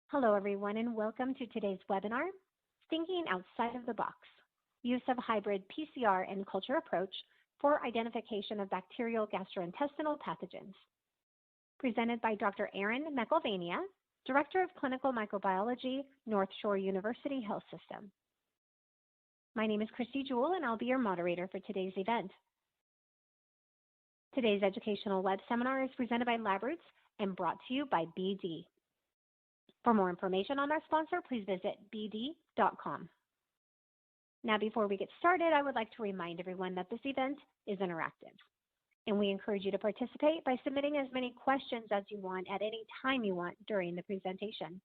Hello, everyone, and welcome to today's webinar, Thinking Outside of the Box, Use of Hybrid PCR and Culture Approach for Identification of Bacterial Gastrointestinal Pathogens, presented by Dr. Erin McElvania, Director of Clinical Microbiology, NorthShore Univeristy HealthSystem. My name is Christy Jewell, and I'll be your moderator for today's event. Today's educational web seminar is presented by LabRoots and brought to you by BD. For more information on our sponsor, please visit bd.com. Now, before we get started, I would like to remind everyone that this event is interactive, and we encourage you to participate by submitting as many questions as you want at any time you want during the presentation.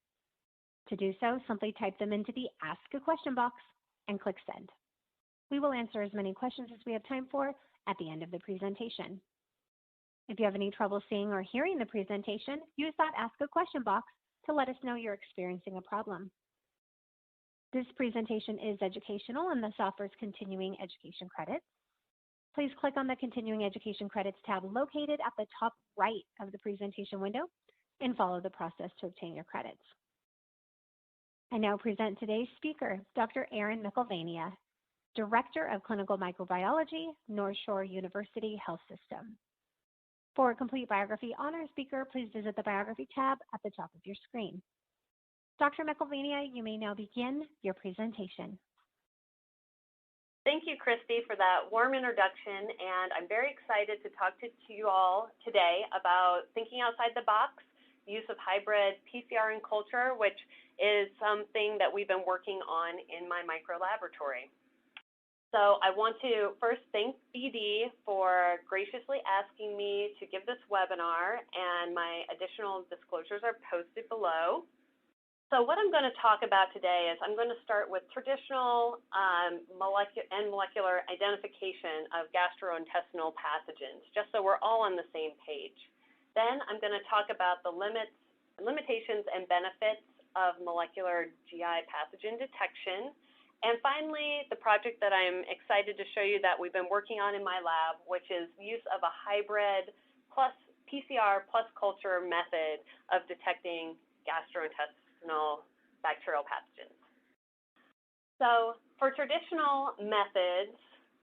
To do so, simply type them into the Ask a Question box and click Send. We will answer as many questions as we have time for at the end of the presentation. If you have any trouble seeing or hearing the presentation, use that Ask a Question box to let us know you're experiencing a problem. This presentation is educational and thus offers continuing education credits. Please click on the Continuing Education Credits tab located at the top right of the presentation window and follow the process to obtain your credits. I now present today's speaker, Dr. Erin McElvania, Director of Clinical Microbiology, NorthShore Univeristy HealthSystem. For a complete biography on our speaker, please visit the Biography tab at the top of your screen. Dr. McElvania, you may now begin your presentation. Thank you, Christy, for that warm introduction, and I'm very excited to talk to you all today about thinking outside the box, use of hybrid PCR and culture, which is something that we've been working on in my microlaboratory. So I want to first thank BD for graciously asking me to give this webinar, and my additional disclosures are posted below. So what I'm going to talk about today is I'm going to start with traditional molecular identification of gastrointestinal pathogens, just so we're all on the same page. Then I'm going to talk about the limitations and benefits of molecular GI pathogen detection. And finally, the project that I'm excited to show you that we've been working on in my lab, which is use of a hybrid plus PCR plus culture method of detecting gastrointestinal bacterial pathogens. So for traditional methods,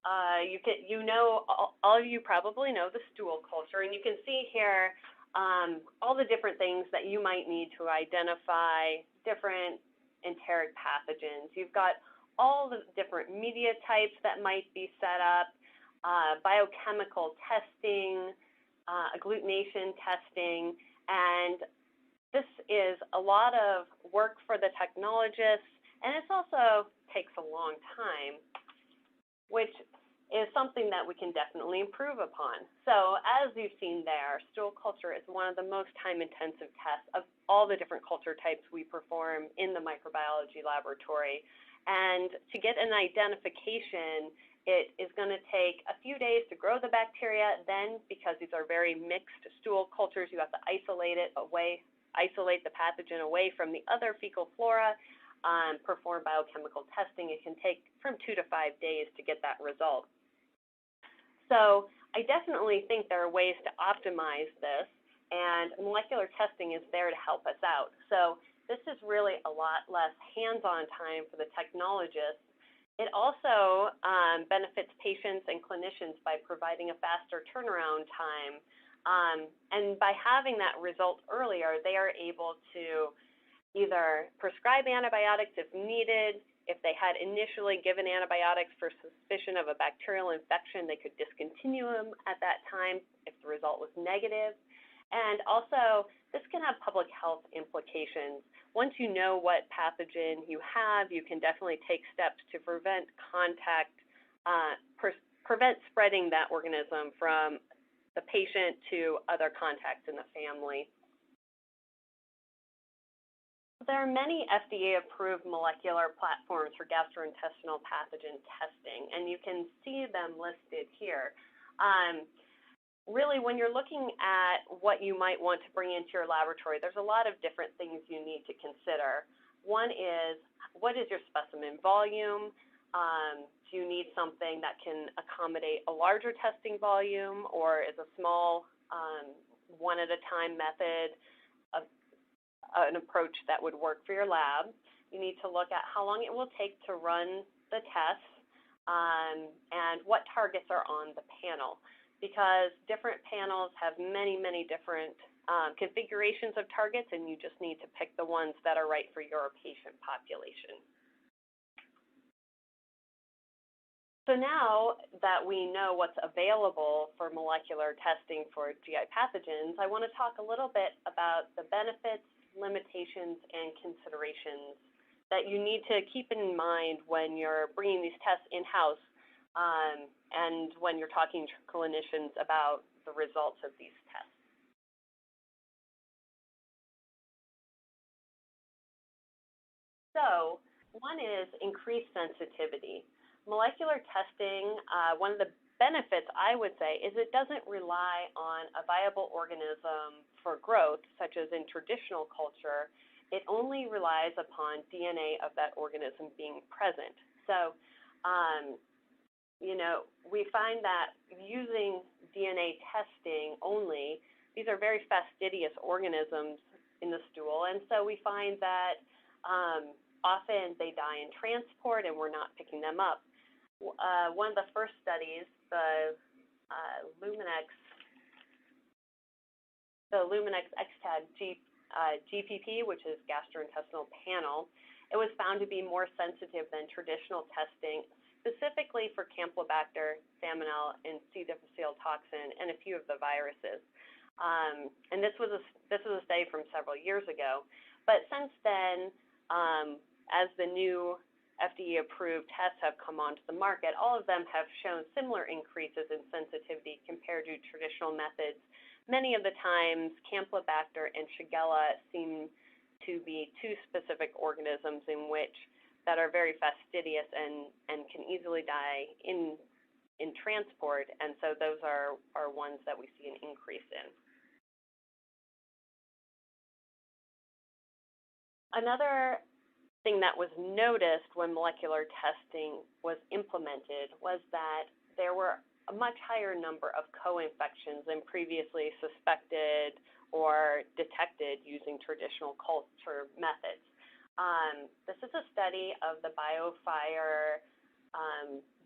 all of you probably know the stool culture, and you can see here all the different things that you might need to identify different enteric pathogens. You've got all the different media types that might be set up, biochemical testing, agglutination testing, and this is a lot of work for the technologists, and it also takes a long time, which is something that we can definitely improve upon. So as you've seen there, stool culture is one of the most time-intensive tests of all the different culture types we perform in the microbiology laboratory. And to get an identification, it is going to take a few days to grow the bacteria. Then, because these are very mixed stool cultures, you have to isolate the pathogen away from the other fecal flora, perform biochemical testing. It can take from 2 to 5 days to get that result. So I definitely think there are ways to optimize this, and molecular testing is there to help us out. So this is really a lot less hands-on time for the technologists. It also benefits patients and clinicians by providing a faster turnaround time. And by having that result earlier, they are able to either prescribe antibiotics if needed. If they had initially given antibiotics for suspicion of a bacterial infection, they could discontinue them at that time if the result was negative. And also, this can have public health implications. Once you know what pathogen you have, you can definitely take steps to prevent contact, prevent spreading that organism from the patient to other contacts in the family. There are many FDA-approved molecular platforms for gastrointestinal pathogen testing, and you can see them listed here. Really, when you're looking at what you might want to bring into your laboratory, there's a lot of different things you need to consider. One is, what is your specimen volume? Do you need something that can accommodate a larger testing volume, or is a small one-at-a-time method an approach that would work for your lab. You need to look at how long it will take to run the tests and what targets are on the panel, because different panels have many, many different configurations of targets, and you just need to pick the ones that are right for your patient population. So now that we know what's available for molecular testing for GI pathogens, I want to talk a little bit about the benefits, limitations, and considerations that you need to keep in mind when you're bringing these tests in-house and when you're talking to clinicians about the results of these tests. So one is increased sensitivity. Molecular testing, one of the benefits, I would say, is it doesn't rely on a viable organism for growth, such as in traditional culture. It only relies upon DNA of that organism being present. So, we find that using DNA testing only, these are very fastidious organisms in the stool, and so we find that often they die in transport and we're not picking them up. One of the first studies, the Luminex XTAG GPP, which is gastrointestinal panel, it was found to be more sensitive than traditional testing, specifically for Campylobacter, Salmonella, and C. difficile toxin, and a few of the viruses. And this was a study from several years ago. But since then, as the new FDA-approved tests have come onto the market, all of them have shown similar increases in sensitivity compared to traditional methods. Many of the times, Campylobacter and Shigella seem to be two specific organisms that are very fastidious and can easily die in transport, and so those are ones that we see an increase in. Another thing that was noticed when molecular testing was implemented was that there were a much higher number of co-infections than previously suspected or detected using traditional culture methods. This is a study of the BioFire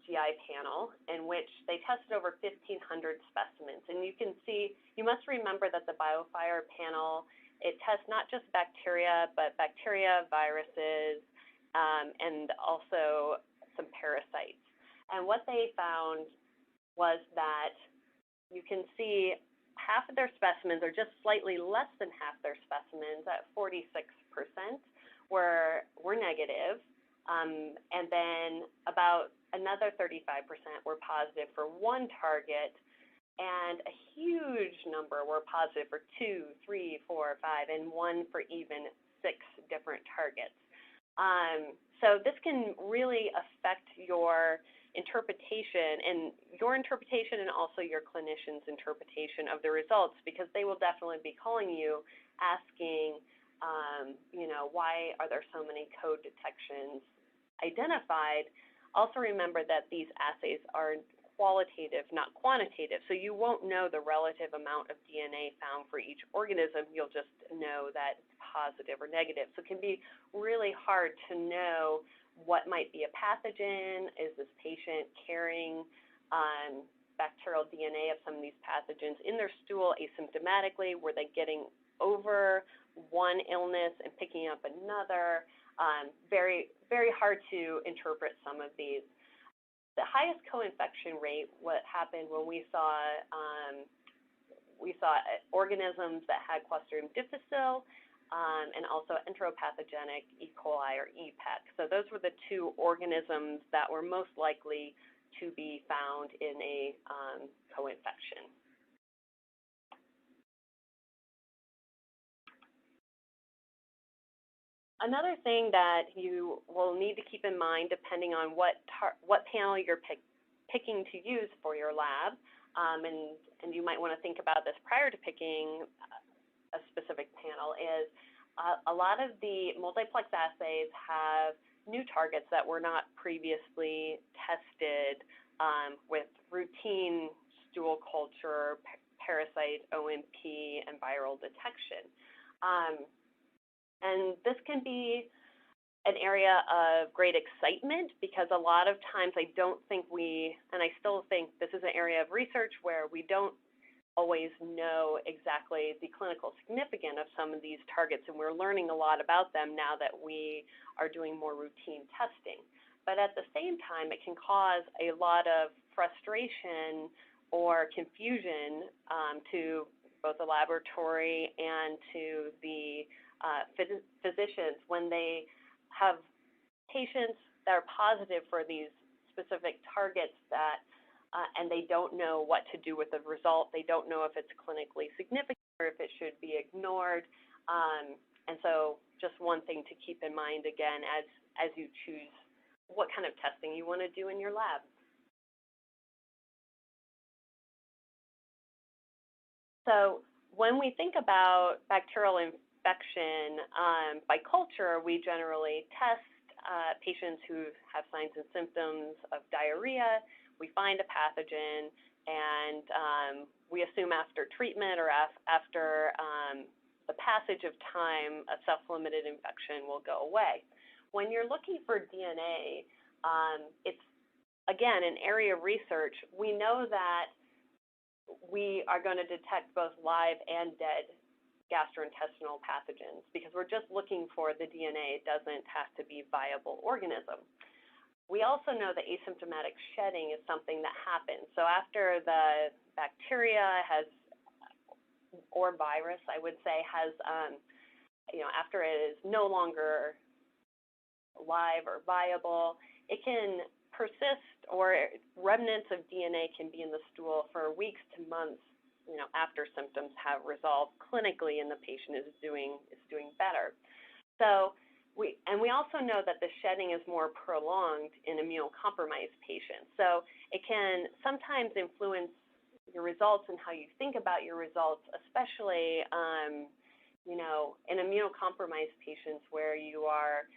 GI panel in which they tested over 1,500 specimens. And you must remember that the BioFire panel, it tests not just bacteria, but bacteria, viruses, and also some parasites. And what they found was that you can see half of their specimens, or just slightly less than half their specimens, at 46%, were negative, and then about another 35% were positive for one target, and a huge number were positive for 2, 3, 4, 5, and 1 for even 6 different targets. So this can really affect your interpretation and also your clinician's interpretation of the results, because they will definitely be calling you asking, why are there so many code detections identified? Also remember that these assays are qualitative, not quantitative, so you won't know the relative amount of DNA found for each organism. You'll just know that it's positive or negative. So it can be really hard to know what might be a pathogen. Is this patient carrying bacterial DNA of some of these pathogens in their stool asymptomatically? Were they getting over one illness and picking up another? Very, very hard to interpret some of these. The highest co-infection rate, what happened when we saw organisms that had Clostridium difficile and also enteropathogenic E. coli or EPEC. So those were the two organisms that were most likely to be found in a co-infection. Another thing that you will need to keep in mind, depending on what panel you're picking to use for your lab, and you might want to think about this prior to picking a specific panel, is a lot of the multiplex assays have new targets that were not previously tested with routine stool culture, parasite, OMP, and viral detection. And this can be an area of great excitement because a lot of times I don't think and I still think this is an area of research where we don't always know exactly the clinical significance of some of these targets, and we're learning a lot about them now that we are doing more routine testing. But at the same time, it can cause a lot of frustration or confusion to both the laboratory and to the physicians when they have patients that are positive for these specific targets and they don't know what to do with the result. They don't know if it's clinically significant or if it should be ignored. And so just one thing to keep in mind, again, as you choose what kind of testing you want to do in your lab. So when we think about bacterial infection by culture, we generally test patients who have signs and symptoms of diarrhea. We find a pathogen, and we assume after treatment or after the passage of time, a self-limited infection will go away. When you're looking for DNA, it's, again, an area of research. We know that we are going to detect both live and dead gastrointestinal pathogens because we're just looking for the DNA. It doesn't have to be a viable organism. We also know that asymptomatic shedding is something that happens. So after the bacteria or virus, I would say, after it is no longer live or viable, it can persist, or remnants of DNA can be in the stool for weeks to months, after symptoms have resolved clinically and the patient is doing better. So we also know that the shedding is more prolonged in immunocompromised patients. So it can sometimes influence your results and how you think about your results, especially in immunocompromised patients where you are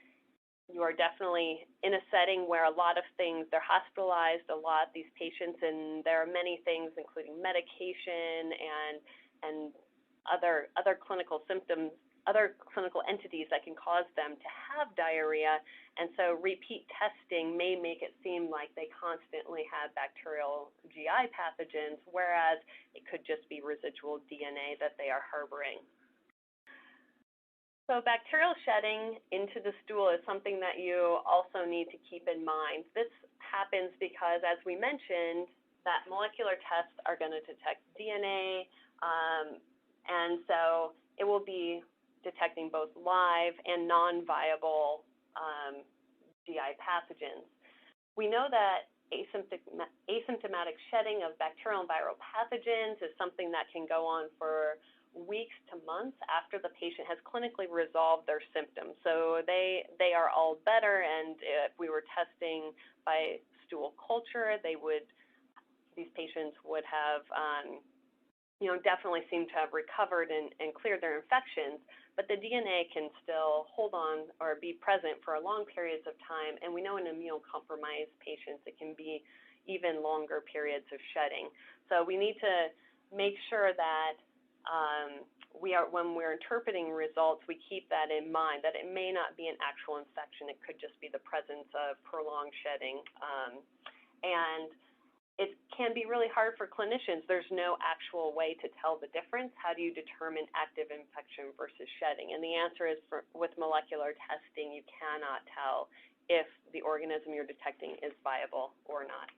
definitely in a setting where a lot of things, they're hospitalized a lot, these patients, and there are many things, including medication and other clinical symptoms, other clinical entities that can cause them to have diarrhea. And so repeat testing may make it seem like they constantly have bacterial GI pathogens, whereas it could just be residual DNA that they are harboring. So bacterial shedding into the stool is something that you also need to keep in mind. This happens because, as we mentioned, that molecular tests are going to detect DNA, and so it will be detecting both live and non-viable GI pathogens. We know that asymptomatic shedding of bacterial and viral pathogens is something that can go on for weeks to months after the patient has clinically resolved their symptoms. So they are all better, and if we were testing by stool culture, these patients would have definitely seem to have recovered and cleared their infections, but the DNA can still hold on or be present for long periods of time, and we know in immunocompromised patients it can be even longer periods of shedding. So we need to make sure that when we're interpreting results, we keep that in mind, that it may not be an actual infection. It could just be the presence of prolonged shedding. And it can be really hard for clinicians. There's no actual way to tell the difference. How do you determine active infection versus shedding? And the answer is, with molecular testing, you cannot tell if the organism you're detecting is viable or not.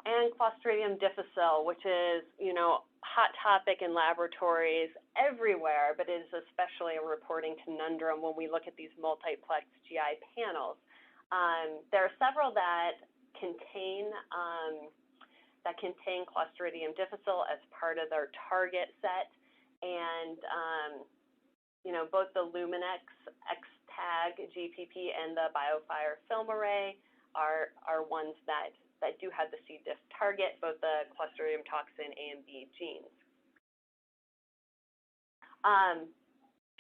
And Clostridium difficile, which is, hot topic in laboratories everywhere, but it is especially a reporting conundrum when we look at these multiplex GI panels. There are several that contain Clostridium difficile as part of their target set, and both the Luminex X-Tag GPP and the BioFire film array are ones that do have the C. diff target, both the Clostridium toxin A and B genes.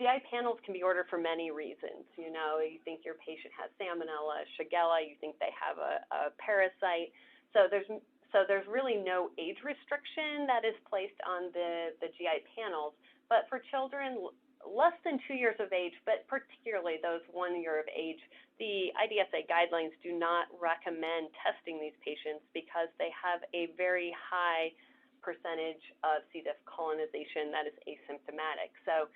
GI panels can be ordered for many reasons. You think your patient has Salmonella, Shigella, you think they have a parasite. So there's really no age restriction that is placed on the GI panels. But for children, less than 2 years of age, but particularly those 1 year of age, the IDSA guidelines do not recommend testing these patients because they have a very high percentage of C. diff colonization that is asymptomatic. So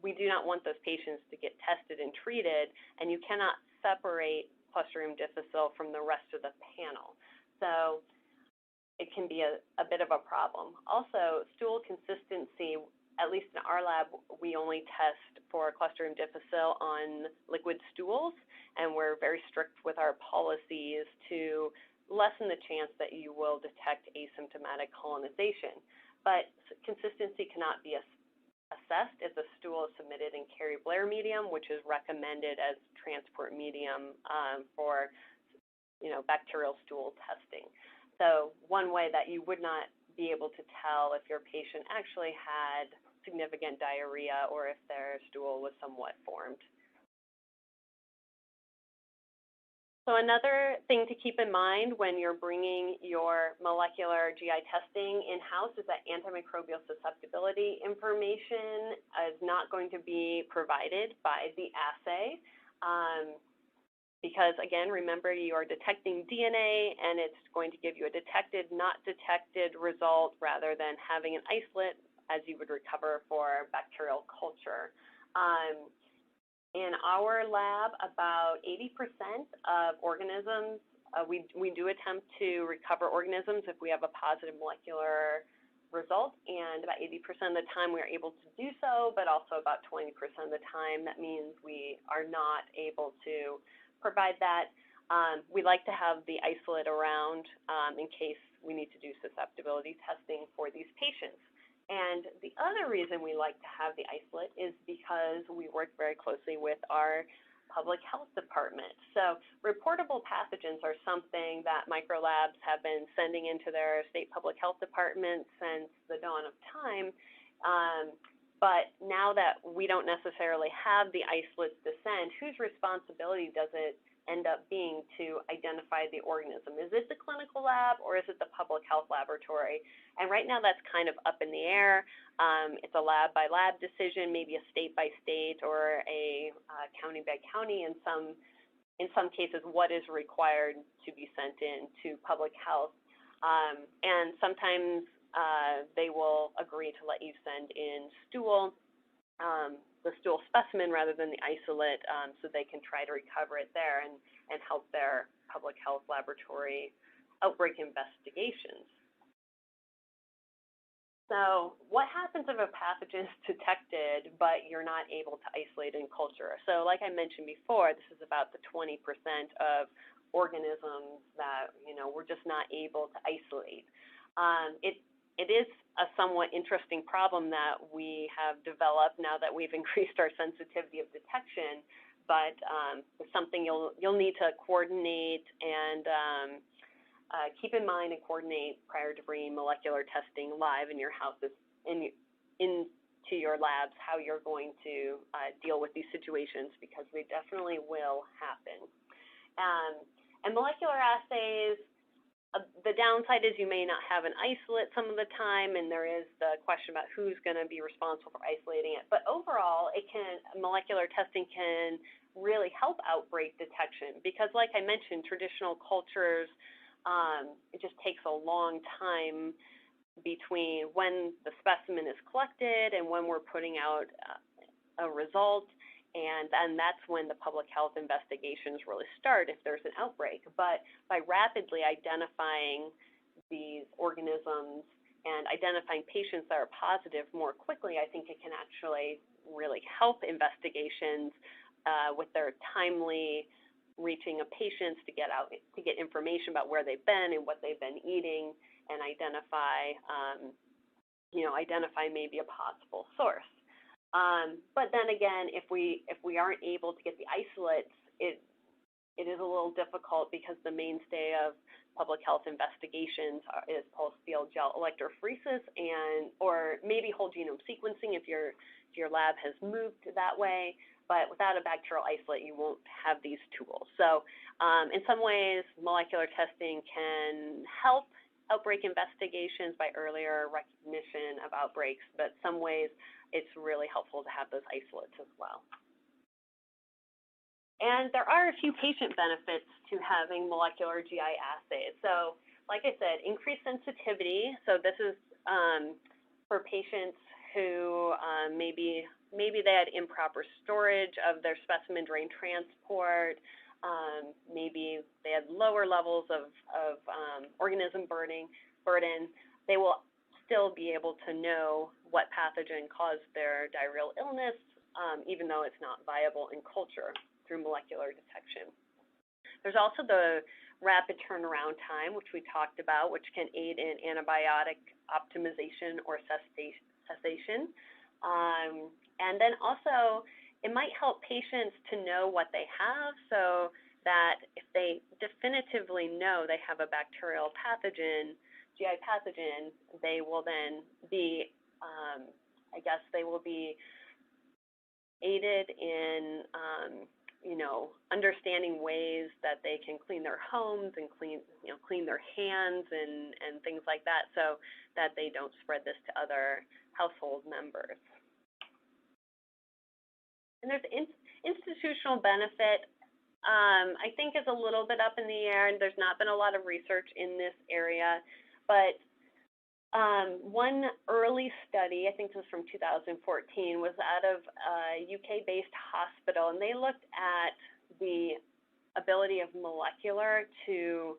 we do not want those patients to get tested and treated, and you cannot separate Clostridium difficile from the rest of the panel. So it can be a bit of a problem. Also, stool consistency, at least in our lab, we only test for Clostridium difficile on liquid stools, and we're very strict with our policies to lessen the chance that you will detect asymptomatic colonization. But consistency cannot be assessed if the stool is submitted in Carey-Blair medium, which is recommended as transport medium for bacterial stool testing. So one way that you would not be able to tell if your patient actually had significant diarrhea or if their stool was somewhat formed. So another thing to keep in mind when you're bringing your molecular GI testing in-house is that antimicrobial susceptibility information is not going to be provided by the assay because, again, remember you are detecting DNA and it's going to give you a detected, not detected result rather than having an isolate as you would recover for bacterial culture. In our lab, about 80% of organisms, we do attempt to recover organisms if we have a positive molecular result, and about 80% of the time we are able to do so, but also about 20% of the time that means we are not able to provide that. We like to have the isolate around in case we need to do susceptibility testing for these patients. And the other reason we like to have the isolate is because we work very closely with our public health department. So reportable pathogens are something that microlabs have been sending into their state public health departments since the dawn of time. But now that we don't necessarily have the isolates to send, whose responsibility does it end up being to identify the organism? Is it the clinical lab or is it the public health laboratory? And right now that's kind of up in the air. It's a lab by lab decision, maybe a state by state or a county by county. In some cases, what is required to be sent in to public health. And sometimes they will agree to let you send in stool, the stool specimen rather than the isolate, so they can try to recover it there and help their public health laboratory outbreak investigations. So what happens if a pathogen is detected but you're not able to isolate in culture? So like I mentioned before, this is about the 20% of organisms that we're just not able to isolate. It is a somewhat interesting problem that we have developed now that we've increased our sensitivity of detection, but it's something you'll need to coordinate and keep in mind and coordinate prior to bringing molecular testing live in your houses, into your labs, how you're going to deal with these situations, because they definitely will happen. And molecular assays, the downside is you may not have an isolate some of the time, and there is the question about who's going to be responsible for isolating it. But overall, molecular testing can really help outbreak detection because, like I mentioned, traditional cultures, it just takes a long time between when the specimen is collected and when we're putting out a result. And then that's when the public health investigations really start if there's an outbreak. But by rapidly identifying these organisms and identifying patients that are positive more quickly, I think it can actually really help investigations with their timely reaching of patients to get information about where they've been and what they've been eating and identify maybe a possible source. But then again, if we aren't able to get the isolates, it is a little difficult because the mainstay of public health investigations is pulsed field gel electrophoresis or maybe whole genome sequencing if your lab has moved that way. But without a bacterial isolate, you won't have these tools. So in some ways, molecular testing can help outbreak investigations by earlier recognition of outbreaks, but some ways it's really helpful to have those isolates as well. And there are a few patient benefits to having molecular GI assays. So like I said, increased sensitivity. So this is for patients who maybe they had improper storage of their specimen during transport. Maybe they had lower levels of organism burden. They will still be able to know what pathogen caused their diarrheal illness, even though it's not viable in culture through molecular detection. There's also the rapid turnaround time, which we talked about, which can aid in antibiotic optimization or cessation. And then also, it might help patients to know what they have, so that if they definitively know they have a bacterial pathogen, GI pathogen, they will then be, they will be aided in, understanding ways that they can clean their homes and clean their hands and things like that, so that they don't spread this to other household members. And there's institutional benefit, I think is a little bit up in the air, and there's not been a lot of research in this area, but one early study, I think this was from 2014, was out of a UK-based hospital, and they looked at the ability of molecular to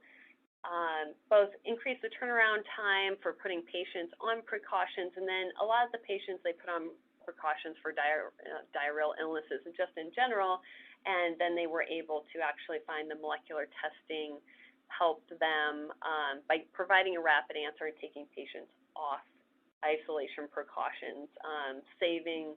both increase the turnaround time for putting patients on precautions, and then a lot of the patients they put on precautions for diarrheal illnesses and just in general, and then they were able to actually find the molecular testing helped them by providing a rapid answer and taking patients off isolation precautions, saving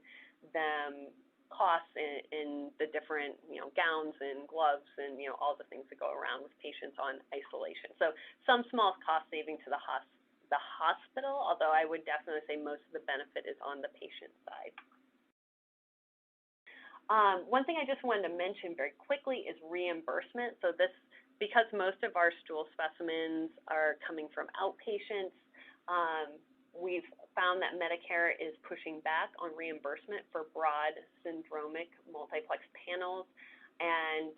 them costs in the different gowns and gloves and all the things that go around with patients on isolation. So some small cost saving to the hospital, although I would definitely say most of the benefit is on the patient side. One thing I just wanted to mention very quickly is reimbursement. So this, because most of our stool specimens are coming from outpatients, we've found that Medicare is pushing back on reimbursement for broad syndromic multiplex panels, and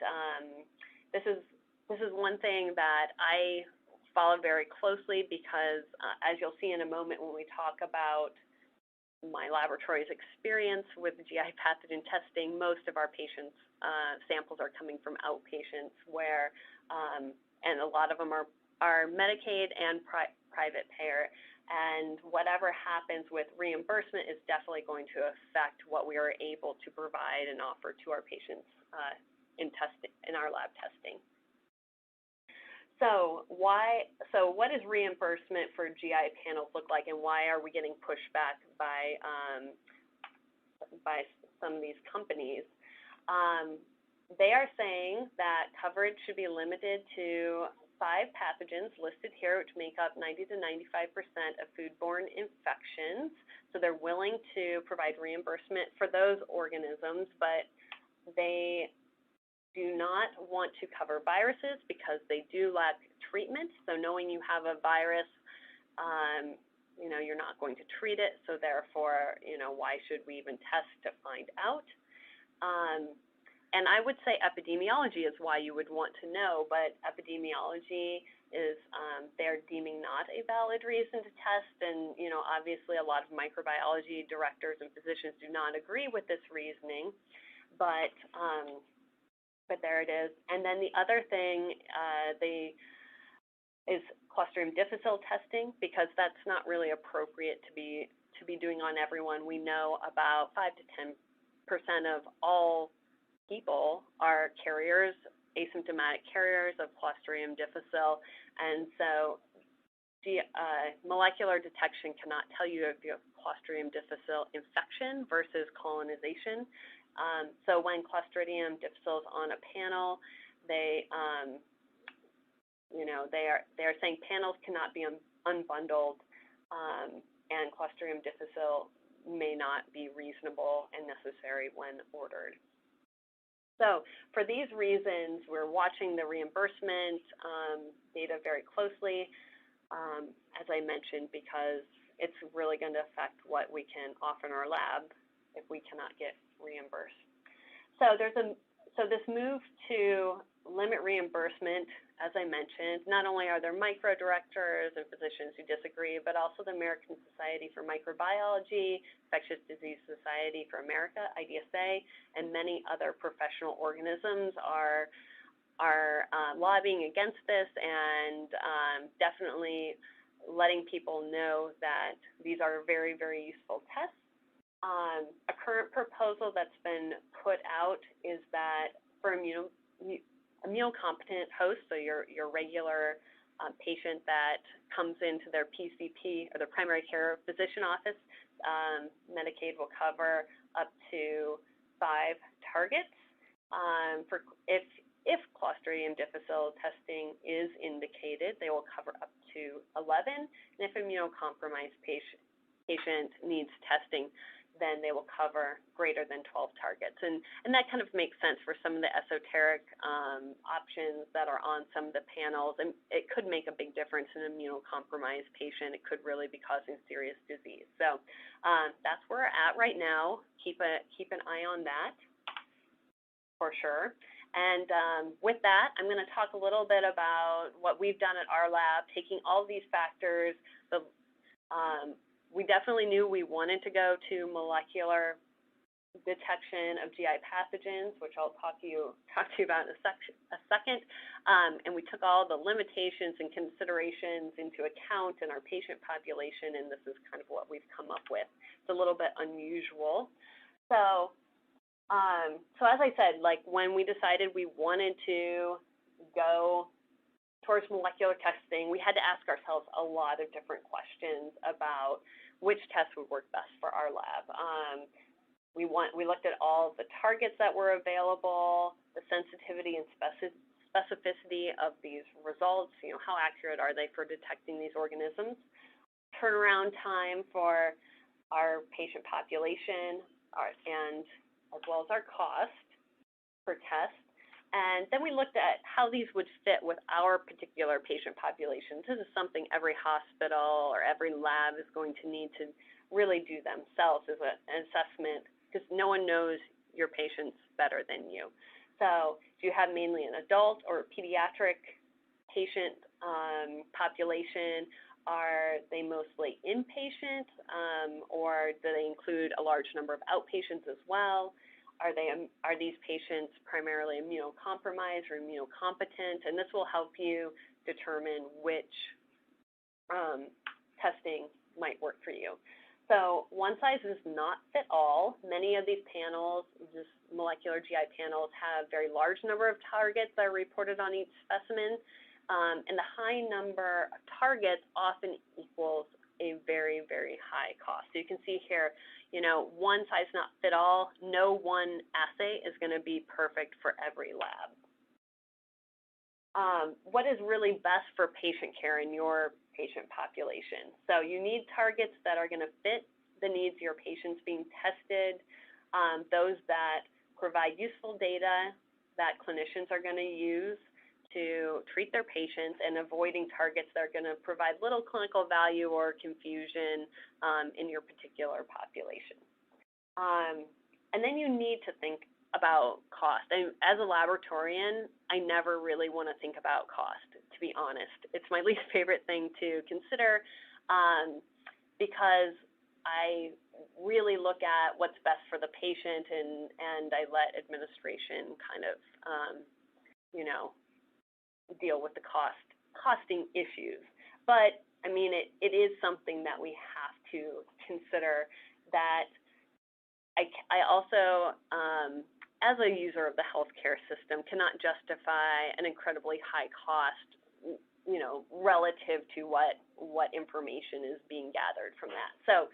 this is one thing that I follow very closely because, as you'll see in a moment when we talk about my laboratory's experience with GI pathogen testing, most of our patients' samples are coming from outpatients where, and a lot of them are Medicaid and private payer. And whatever happens with reimbursement is definitely going to affect what we are able to provide and offer to our patients in our lab testing. So what does reimbursement for GI panels look like, and why are we getting pushback by some of these companies? They are saying that coverage should be limited to 5 pathogens listed here, which make up 90 to 95% of foodborne infections. So they're willing to provide reimbursement for those organisms, but they do not want to cover viruses because they do lack treatment. So knowing you have a virus, you're not going to treat it. So therefore, why should we even test to find out? And I would say epidemiology is why you would want to know, but epidemiology is they're deeming not a valid reason to test, and obviously a lot of microbiology directors and physicians do not agree with this reasoning, but there it is. And then the other thing is Clostridium difficile testing, because that's not really appropriate to be doing on everyone. We know about 5 to 10% of all people are carriers, asymptomatic carriers of Clostridium difficile, and so molecular detection cannot tell you if you have Clostridium difficile infection versus colonization. So when Clostridium difficile is on a panel, they are saying panels cannot be unbundled, and Clostridium difficile may not be reasonable and necessary when ordered. So for these reasons, we're watching the reimbursement data very closely. as I mentioned, because it's really going to affect what we can offer in our lab if we cannot get reimbursed. So this move to limit reimbursement, as I mentioned, not only are there micro directors and physicians who disagree, but also the American Society for Microbiology, Infectious Disease Society for America, IDSA, and many other professional organisms are lobbying against this and definitely letting people know that these are very, very useful tests. A current proposal that's been put out is that for immunocompetent hosts, so your regular patient that comes into their PCP or their primary care physician office, Medicaid will cover up to 5 targets. If Clostridium difficile testing is indicated, they will cover up to 11, and if immunocompromised patient needs testing, then they will cover greater than 12 targets. And that kind of makes sense for some of the esoteric options that are on some of the panels, and it could make a big difference in an immunocompromised patient. It could really be causing serious disease. So that's where we're at right now. Keep an eye on that for sure. And with that, I'm going to talk a little bit about what we've done at our lab, taking all these factors. We definitely knew we wanted to go to molecular detection of GI pathogens, which I'll talk to you about in a second. And we took all the limitations and considerations into account in our patient population, and this is kind of what we've come up with. It's a little bit unusual. So as I said, like when we decided we wanted to go towards molecular testing, we had to ask ourselves a lot of different questions about which tests would work best for our lab. We looked at all the targets that were available, the sensitivity and specificity of these results, how accurate are they for detecting these organisms, turnaround time for our patient population, and as well as our cost per test. And then we looked at how these would fit with our particular patient population. This is something every hospital or every lab is going to need to really do themselves as an assessment, because no one knows your patients better than you. So do you have mainly an adult or pediatric patient population? Are they mostly inpatient, or do they include a large number of outpatients as well? Are these patients primarily immunocompromised or immunocompetent? And this will help you determine which testing might work for you. So one size does not fit all. Many of these panels, just molecular GI panels, have very large number of targets that are reported on each specimen. And the high number of targets often equals a very, very high cost. So you can see here, one size not fit all. No one assay is going to be perfect for every lab. What is really best for patient care in your patient population? So you need targets that are going to fit the needs of your patients being tested, those that provide useful data that clinicians are going to use to treat their patients, and avoiding targets that are going to provide little clinical value or confusion in your particular population. And then you need to think about cost. As a laboratorian, I never really want to think about cost, to be honest. It's my least favorite thing to consider because I really look at what's best for the patient, and I let administration kind of, deal with the costing issues. But I mean, it is something that we have to consider, that I also, as a user of the healthcare system, cannot justify an incredibly high cost, relative to what information is being gathered from that. So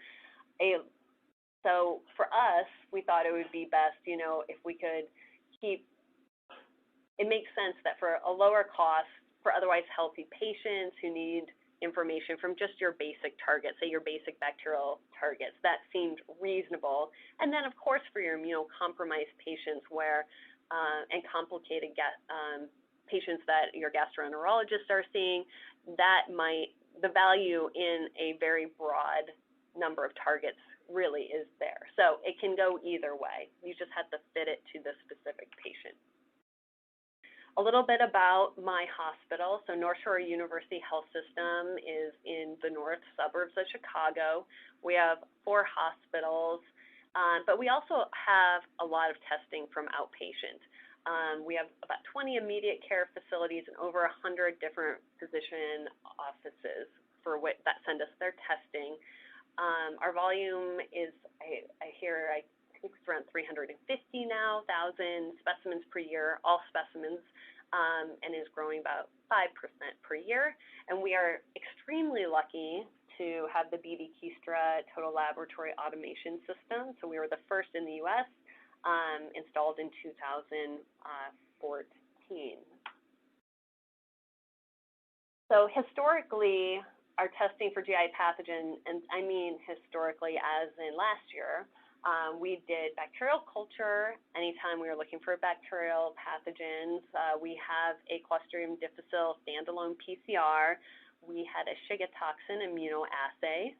for us, we thought it would be best, if we could keep. It makes sense that for a lower cost, for otherwise healthy patients who need information from just your basic targets, say your basic bacterial targets, that seemed reasonable. And then, of course, for your immunocompromised patients and complicated patients that your gastroenterologists are seeing, that might the value in a very broad number of targets really is there. So it can go either way. You just have to fit it to the specific patient. A little bit about my hospital. So NorthShore University HealthSystem is in the north suburbs of Chicago. We have 4 hospitals, but we also have a lot of testing from outpatient. We have about 20 immediate care facilities and over 100 different physician offices that send us their testing. Our volume is, I think it's around 350 now, 1,000 specimens per year, all specimens, and is growing about 5% per year. And we are extremely lucky to have the BD Kiestra Total Laboratory Automation System. So we were the first in the U.S., installed in 2014. So historically, our testing for GI pathogen, and I mean historically as in last year, we did bacterial culture anytime we were looking for bacterial pathogens. We have a Clostridium difficile standalone PCR. We had a Shiga toxin immunoassay.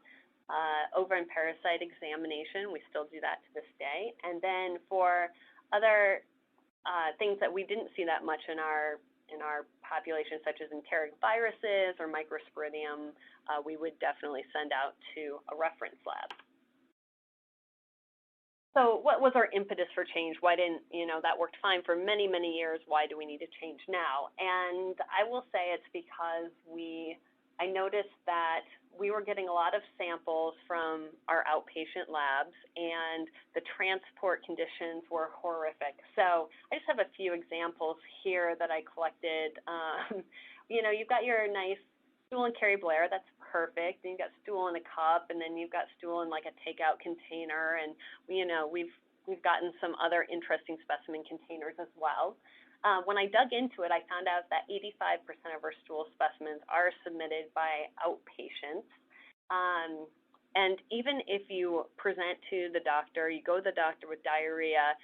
Ova and parasite examination, we still do that to this day. And then for other things that we didn't see that much in our population, such as enteric viruses or microsporidium, we would definitely send out to a reference lab. So what was our impetus for change? Why didn't, that worked fine for many, many years. Why do we need to change now? And I will say it's because I noticed that we were getting a lot of samples from our outpatient labs, and the transport conditions were horrific. So I just have a few examples here that I collected. You've got your nice stool and carry Blair, that's perfect. And you've got stool in a cup, and then you've got stool in like a takeout container, and we've gotten some other interesting specimen containers as well. When I dug into it, I found out that 85% of our stool specimens are submitted by outpatients. And even if you present to the doctor, you go to the doctor with diarrhea,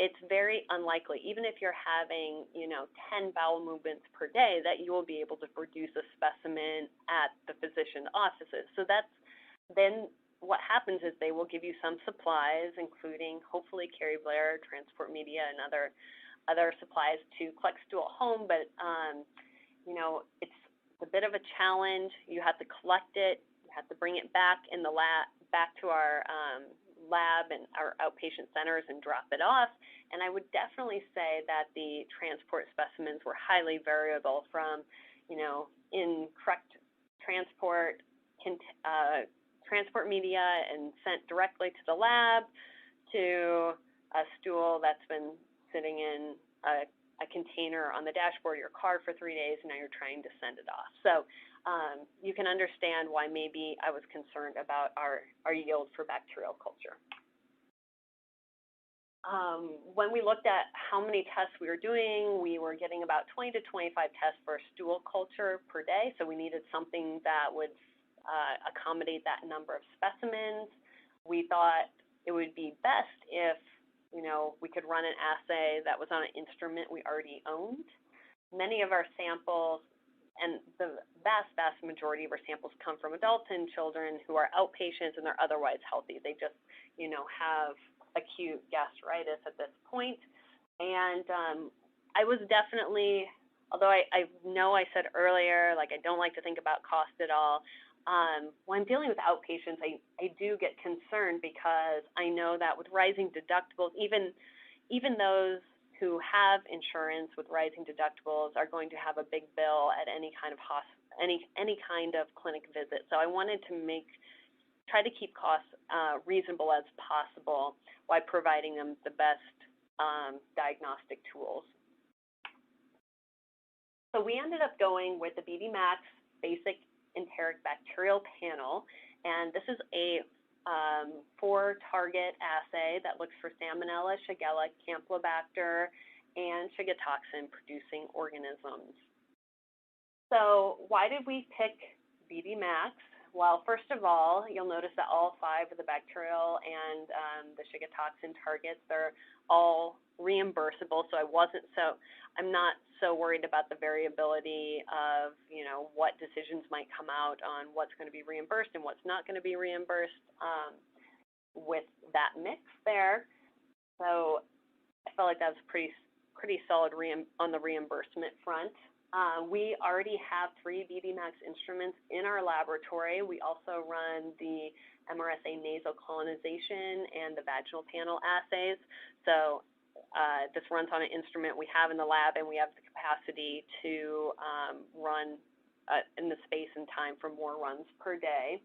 it's very unlikely, even if you're having, 10 bowel movements per day, that you will be able to produce a specimen at the physician offices. So then what happens is they will give you some supplies, including hopefully carry Blair, transport media, and other supplies to collect stool at home, but it's a bit of a challenge. You have to collect it, you have to bring it back in the lab, back to our lab and our outpatient centers and drop it off. And I would definitely say that the transport specimens were highly variable from, incorrect transport media and sent directly to the lab, to a stool that's been sitting in a container on the dashboard of your car for 3 days, and now you're trying to send it off. So you can understand why maybe I was concerned about our yield for bacterial culture. When we looked at how many tests we were doing, we were getting about 20 to 25 tests for stool culture per day, so we needed something that would accommodate that number of specimens. We thought it would be best if we could run an assay that was on an instrument we already owned. Many of our samples, and the vast majority of our samples, come from adults and children who are outpatients and they're otherwise healthy. They just, have acute gastritis at this point. And I was definitely, although I know I said earlier, I don't like to think about cost at all, when I'm dealing with outpatients, I do get concerned because I know that with rising deductibles, even those who have insurance with rising deductibles are going to have a big bill at any kind of any kind of clinic visit. So I wanted to try to keep costs reasonable as possible while providing them the best diagnostic tools. So we ended up going with the BD Max basic enteric bacterial panel, and this is a 4-target assay that looks for Salmonella, Shigella, Campylobacter, and Shiga toxin producing organisms. So why did we pick BD Max? Well, first of all, you'll notice that all 5 of the bacterial and the Shiga toxin targets, they're all reimbursable, so I'm not so worried about the variability of, what decisions might come out on what's going to be reimbursed and what's not going to be reimbursed with that mix there. So I felt like that was pretty solid on the reimbursement front. We already have 3 BD Max instruments in our laboratory. We also run the MRSA nasal colonization and the vaginal panel assays. So this runs on an instrument we have in the lab, and we have the capacity to run in the space and time for more runs per day.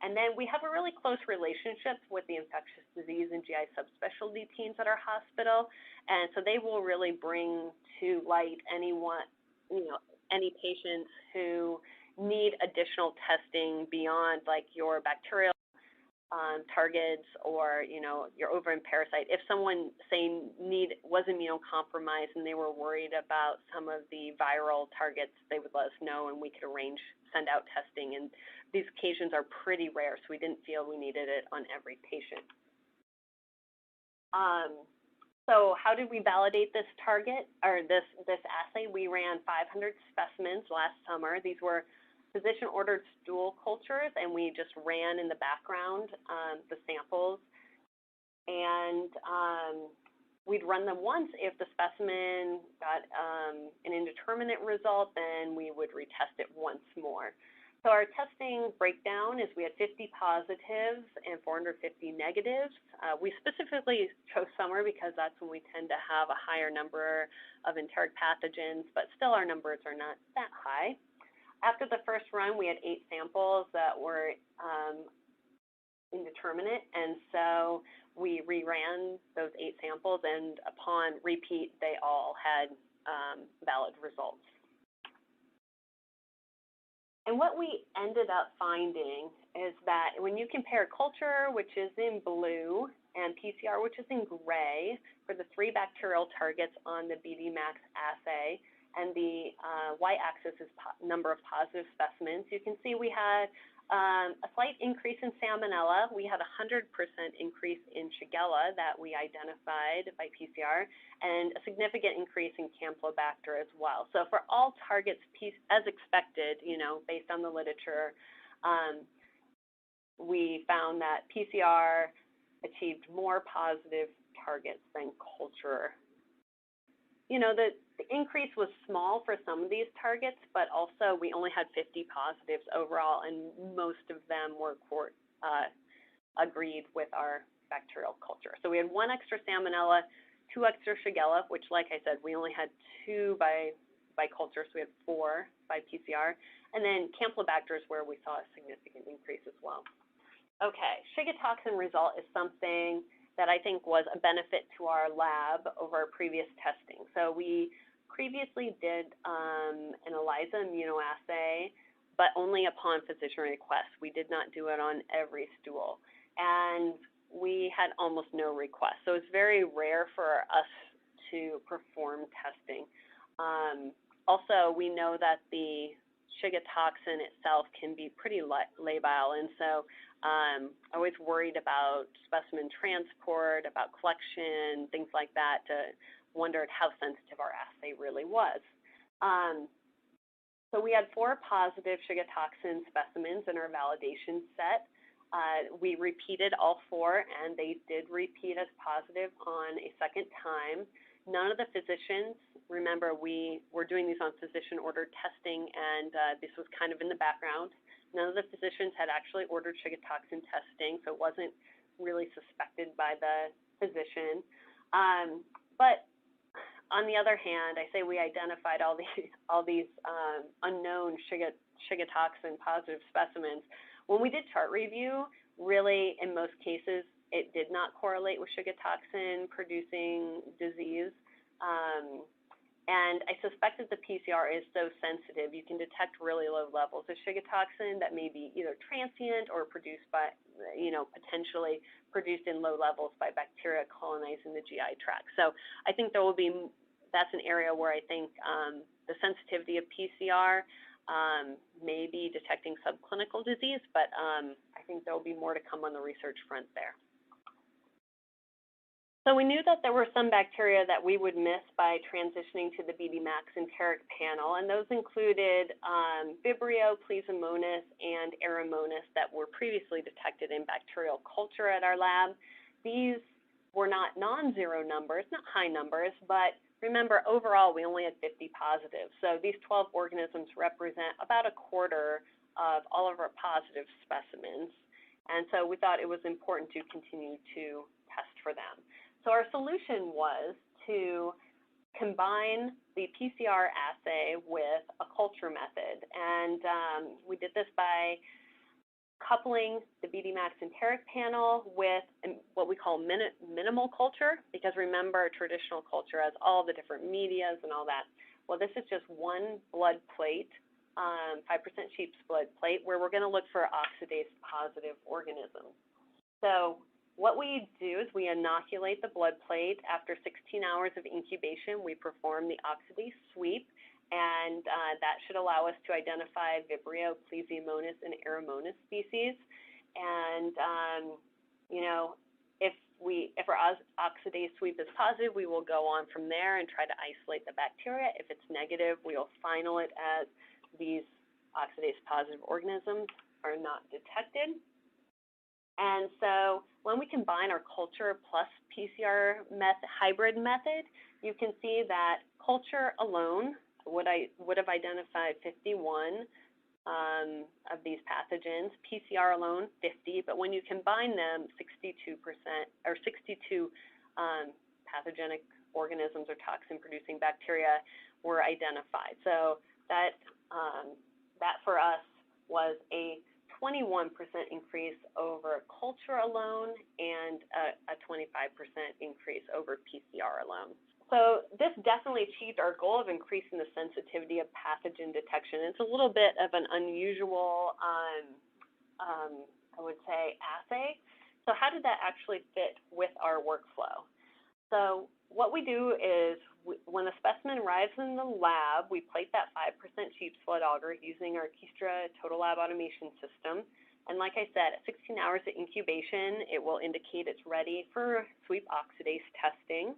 And then we have a really close relationship with the infectious disease and GI subspecialty teams at our hospital, and so they will really bring to light any patients who need additional testing beyond like your bacterial targets or your ovarian parasite. If someone was immunocompromised and they were worried about some of the viral targets, they would let us know and we could send out testing. And these occasions are pretty rare, so we didn't feel we needed it on every patient. So how did we validate this target or this assay? We ran 500 specimens last summer. These were physician-ordered stool cultures, and we just ran in the background the samples. And we'd run them once. If the specimen got an indeterminate result, then we would retest it once more. So our testing breakdown is we had 50 positives and 450 negatives. We specifically chose summer because that's when we tend to have a higher number of enteric pathogens, but still our numbers are not that high. After the first run, we had 8 samples that were indeterminate, and so we reran those 8 samples, and upon repeat, they all had valid results. And what we ended up finding is that when you compare culture, which is in blue, and PCR, which is in gray, for the 3 bacterial targets on the BD Max assay, and the y-axis is number of positive specimens, you can see we had a slight increase in Salmonella. We had a 100% increase in Shigella that we identified by PCR, and a significant increase in Campylobacter as well. So for all targets, as expected, based on the literature, we found that PCR achieved more positive targets than culture. The increase was small for some of these targets, but also we only had 50 positives overall, and most of them were agreed with our bacterial culture. So we had 1 extra Salmonella, 2 extra Shigella, which, like I said, we only had 2 by culture, so we had 4 by PCR, and then Campylobacter is where we saw a significant increase as well. Okay, Shiga toxin result is something that I think was a benefit to our lab over our previous testing. So we previously did an ELISA immunoassay, but only upon physician request. We did not do it on every stool. And we had almost no requests. So it's very rare for us to perform testing. Also, we know that the Shiga toxin itself can be pretty labile, and so I was worried about specimen transport, about collection, things like that, wondered how sensitive our assay really was. So we had 4 positive Shiga toxin specimens in our validation set. We repeated all 4, and they did repeat as positive on a second time. None of the physicians, remember we were doing these on physician-ordered testing, and this was kind of in the background. None of the physicians had actually ordered Shiga toxin testing, so it wasn't really suspected by the physician. But on the other hand, I say we identified all these unknown Shiga toxin positive specimens. When we did chart review, really in most cases, it did not correlate with Shiga toxin producing disease. And I suspect that the PCR is so sensitive, you can detect really low levels of Shiga toxin that may be either transient or produced by, potentially produced in low levels by bacteria colonizing the GI tract. So I think that's an area where I think the sensitivity of PCR maybe detecting subclinical disease, but I think there will be more to come on the research front there. So we knew that there were some bacteria that we would miss by transitioning to the BD-MAX enteric panel, and those included Vibrio, Plesiomonas, and Eromonas that were previously detected in bacterial culture at our lab. These were not non-zero numbers, not high numbers, but remember, overall, we only had 50 positives. So these 12 organisms represent about a quarter of all of our positive specimens, and so we thought it was important to continue to test for them. So our solution was to combine the PCR assay with a culture method, and we did this by coupling the BD-MAX enteric panel with what we call minimal culture, because remember, traditional culture has all the different medias and all that. Well, this is just one blood plate, 5% sheep's blood plate, where we're going to look for oxidase-positive organisms. So what we do is we inoculate the blood plate. After 16 hours of incubation, we perform the oxidase sweep, and that should allow us to identify Vibrio, Plesiomonas, and Eromonas species. And if our oxidase sweep is positive, we will go on from there and try to isolate the bacteria. If it's negative, we will final it as these oxidase-positive organisms are not detected. And so when we combine our culture plus PCR hybrid method, you can see that culture alone would have identified 51 of these pathogens, PCR alone 50, but when you combine them, 62% or 62 pathogenic organisms or toxin-producing bacteria were identified. So that for us was a 21% increase over culture alone and a 25% increase over PCR alone. So this definitely achieved our goal of increasing the sensitivity of pathogen detection. It's a little bit of an unusual, I would say, assay. So how did that actually fit with our workflow? So what we do is when a specimen arrives in the lab, we plate that 5% sheep's blood agar using our Keystra total lab automation system. And like I said, at 16 hours of incubation, it will indicate it's ready for sweep oxidase testing.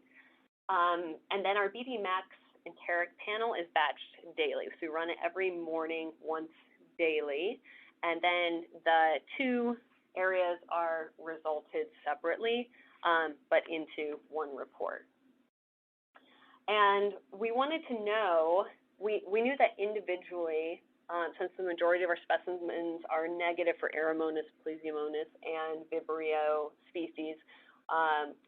And then our BD-MAX enteric panel is batched daily. So we run it every morning, once daily. And then the two areas are resulted separately, but into one report. And we wanted to know, we knew that individually, since the majority of our specimens are negative for Eromonas, Plesiomonas, and Vibrio species,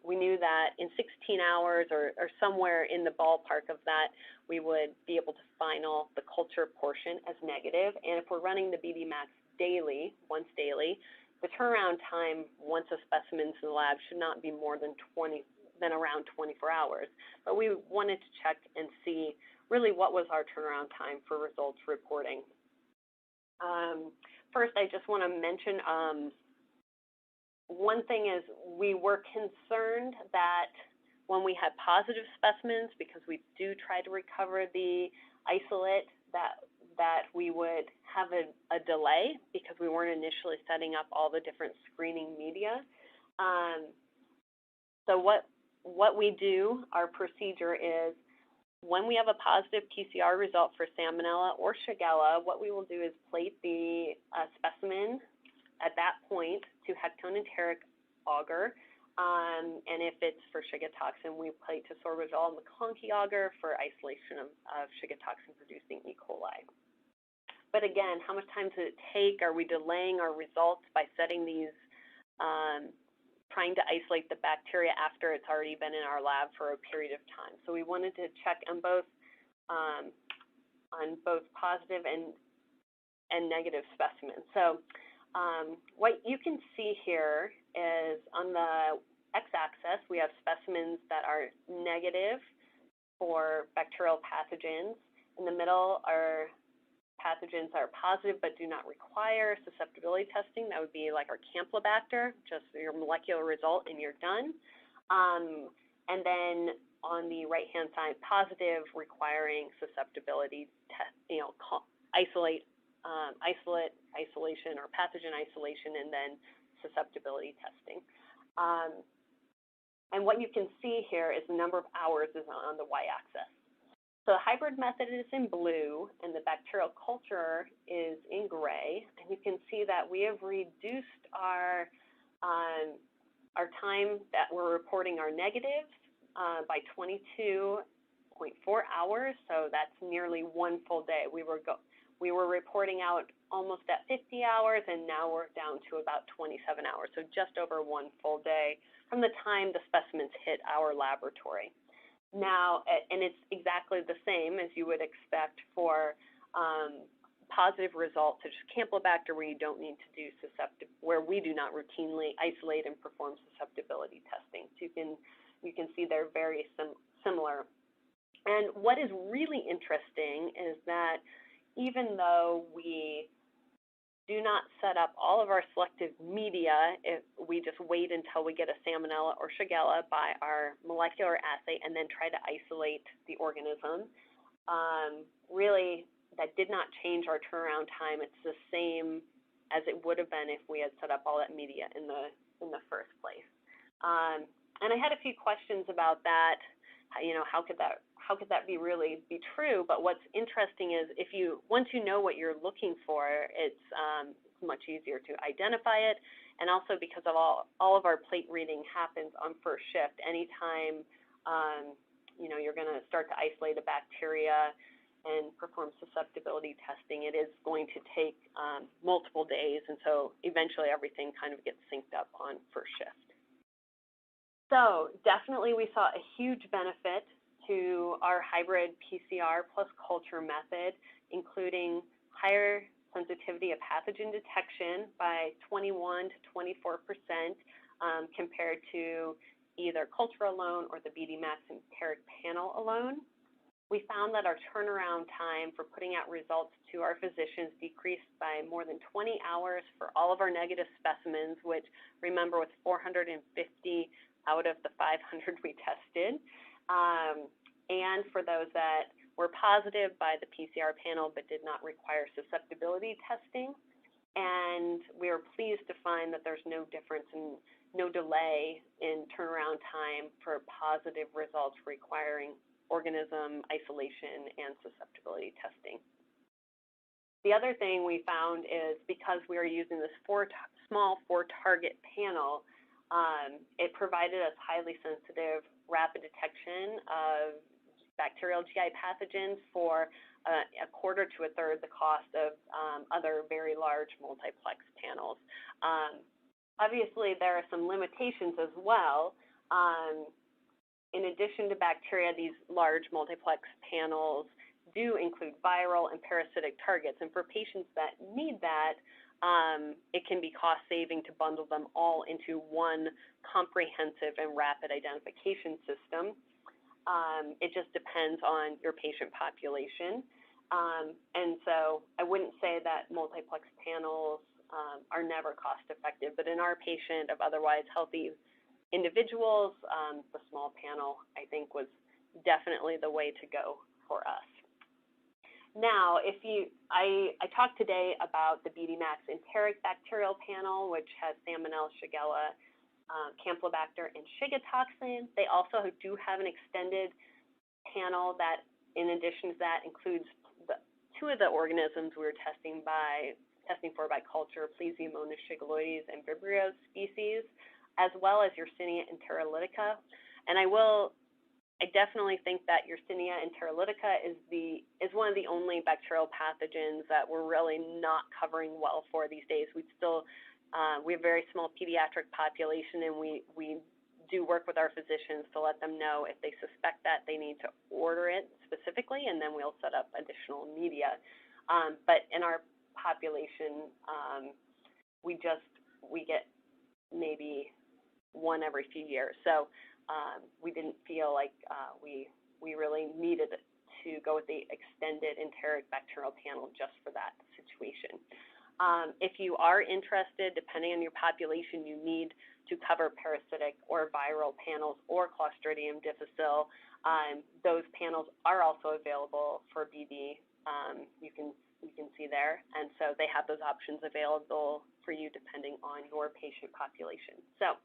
we knew that in 16 hours or somewhere in the ballpark of that, we would be able to final the culture portion as negative. And if we're running the BD-MAX daily, once daily, the turnaround time once a specimen's in the lab should not be more than around 24 hours. But we wanted to check and see really what was our turnaround time for results reporting. First, I just want to mention one thing is we were concerned that when we had positive specimens, because we do try to recover the isolate, that we would have a delay because we weren't initially setting up all the different screening media. So what we do, our procedure is when we have a positive PCR result for Salmonella or Shigella, what we will do is plate the specimen at that point to hectone enteric agar, and if it's for Shiga toxin, we plate to sorbitol and McClunky agar for isolation of Shiga toxin producing E. coli. But again, how much time does it take? Are we delaying our results by setting these, trying to isolate the bacteria after it's already been in our lab for a period of time? So we wanted to check on both positive and negative specimens. So what you can see here is on the x-axis, we have specimens that are negative for bacterial pathogens. In the middle are pathogens that are positive but do not require susceptibility testing. That would be like our Campylobacter, just your molecular result and you're done. And then on the right-hand side, positive requiring susceptibility isolation or pathogen isolation, and then susceptibility testing. And what you can see here is the number of hours is on the y-axis. So the hybrid method is in blue, and the bacterial culture is in gray. And you can see that we have reduced our time that we're reporting our negatives by 22.4 hours. So that's nearly one full day. We were reporting out almost at 50 hours, and now we're down to about 27 hours. So just over one full day from the time the specimens hit our laboratory. Now, and it's exactly the same as you would expect for positive results such as Campylobacter, where you don't need to do where we do not routinely isolate and perform susceptibility testing. So you can see they're very similar. And what is really interesting is that even though we do not set up all of our selective media, if we just wait until we get a Salmonella or Shigella by our molecular assay and then try to isolate the organism. Really, that did not change our turnaround time. It's the same as it would have been if we had set up all that media in the first place. And I had a few questions about that. How could that really be true? But what's interesting is once you know what you're looking for, it's much easier to identify it. And also because of all of our plate reading happens on first shift. Anytime you're going to start to isolate a bacteria and perform susceptibility testing, it is going to take multiple days, and so eventually everything kind of gets synced up on first shift. So definitely we saw a huge benefit to our hybrid PCR plus culture method, including higher sensitivity of pathogen detection by 21 to 24% compared to either culture alone or the BD Max enteric panel alone. We found that our turnaround time for putting out results to our physicians decreased by more than 20 hours for all of our negative specimens, which, remember, was 450 out of the 500 we tested. And for those that were positive by the PCR panel but did not require susceptibility testing. And we are pleased to find that there's no difference and no delay in turnaround time for positive results requiring organism isolation and susceptibility testing. The other thing we found is because we are using this small four-target panel, it provided us highly sensitive rapid detection of bacterial GI pathogens for a quarter to a third the cost of other very large multiplex panels. Obviously, there are some limitations as well. In addition to bacteria, these large multiplex panels do include viral and parasitic targets. And for patients that need that, it can be cost-saving to bundle them all into one comprehensive and rapid identification system. It just depends on your patient population. And so I wouldn't say that multiplex panels are never cost-effective, but in our patient of otherwise healthy individuals, the small panel, I think, was definitely the way to go for us. Now, I talked today about the BD Max enteric bacterial panel, which has Salmonella, Shigella, Campylobacter, and Shiga toxin. They also do have an extended panel that, in addition to that, includes two of the organisms we were testing for by culture, Plesiomonas shigelloides and Vibrio species, as well as Yersinia enterolytica. And I definitely think that Yersinia enterolytica is one of the only bacterial pathogens that we're really not covering well for these days. We have a very small pediatric population, and we do work with our physicians to let them know if they suspect that they need to order it specifically, and then we'll set up additional media. But in our population, we get maybe one every few years. So we didn't feel like we really needed to go with the extended enteric bacterial panel just for that situation. If you are interested, depending on your population, you need to cover parasitic or viral panels or Clostridium difficile. Those panels are also available for BD. You can you can see there. And so they have those options available for you depending on your patient population. So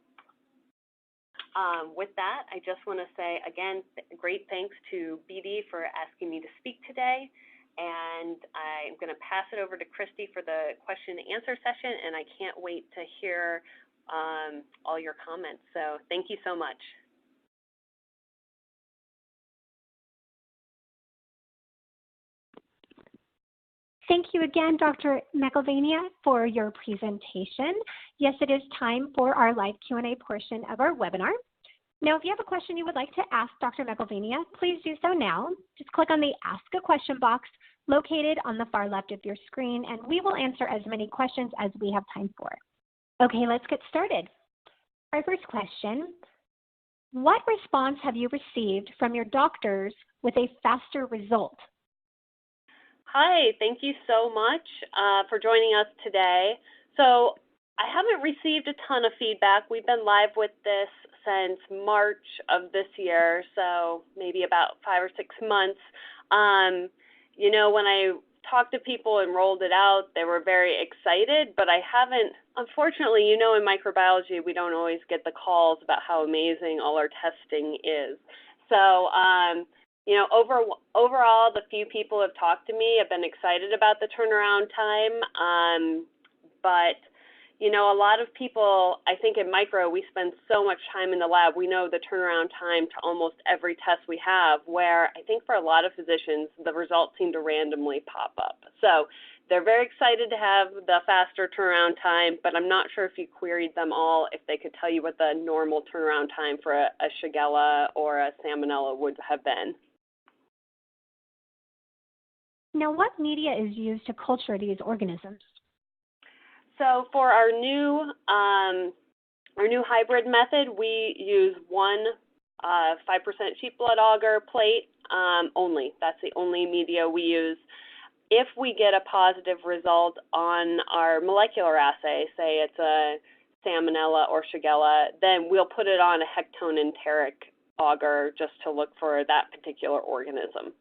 with that, I just want to say, again, great thanks to BD for asking me to speak today. And I'm going to pass it over to Christy for the question and answer session, and I can't wait to hear all your comments. So thank you so much. Thank you again, Dr. McElvania, for your presentation. Yes, it is time for our live Q&A portion of our webinar. Now, if you have a question you would like to ask Dr. McElvania, please do so now. Just click on the Ask a Question box located on the far left of your screen, and we will answer as many questions as we have time for. Okay, let's get started. Our first question, what response have you received from your doctors with a faster result? Hi, thank you so much for joining us today. So I haven't received a ton of feedback. We've been live with this since March of this year, so maybe about 5 or 6 months. You know, when I talked to people and rolled it out, they were very excited, but I haven't, unfortunately, you know, in microbiology, we don't always get the calls about how amazing all our testing is. So, you know, overall, the few people who have talked to me have been excited about the turnaround time, but you know, a lot of people, I think in micro, we spend so much time in the lab, we know the turnaround time to almost every test we have, where I think for a lot of physicians, the results seem to randomly pop up. So they're very excited to have the faster turnaround time, but I'm not sure if you queried them all, if they could tell you what the normal turnaround time for a Shigella or a Salmonella would have been. Now, what media is used to culture these organisms? So for our new hybrid method, we use one 5% sheep blood agar plate only. That's the only media we use. If we get a positive result on our molecular assay, say it's a Salmonella or Shigella, then we'll put it on a hectone enteric agar just to look for that particular organism.